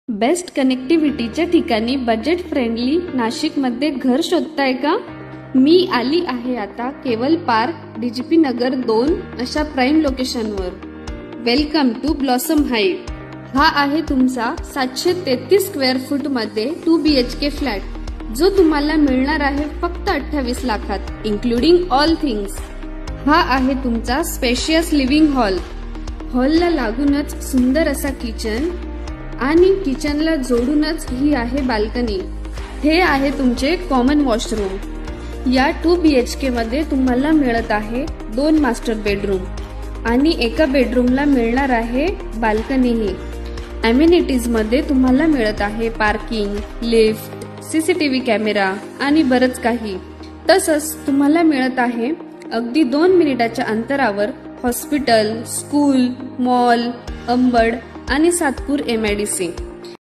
Best कनेक्टिव्हिटीच्या ठिकाणी budget friendly नाशिकमध्ये घर शोधताय का? मी आली आहे आता केवल पार्क डीजीपी नगर 2 अशा प्राइम लोकेशनवर। Welcome to Blossom Height. हा आहे तुमचा 733 स्क्वेअर फूट मध्ये 2 BHK फ्लॅट, जो तुम्हाला मिळणार आहे फक्त 28 लाखात इन्क्लुडिंग ऑल थिंग्स। हा आहे तुमचा स्पेशियस लिव्हिंग हॉलला लागूनच सुंदर असा किचन आणि किचनला जोडूनच ही आहे बाल्कनी। हे आहे तुमचे कॉमन वॉशरूम। या 2 BHK मध्ये तुम्हाला मिळत आहे 2 मास्टर बेडरूम आणि एका बेडरूमला मिळणार आहे बाल्कनीही। अमेनिटीज मध्ये तुम्हाला मिळत आहे पार्किंग, लिफ्ट, CCTV कॅमेरा आणि बरच काही। तसंच तुम्हाला मिळत आहे अगदी 2 मिनिटाच्या अंतरावर हॉस्पिटल, स्कूल, मॉल, अंबड आणि सातपूर MIDC।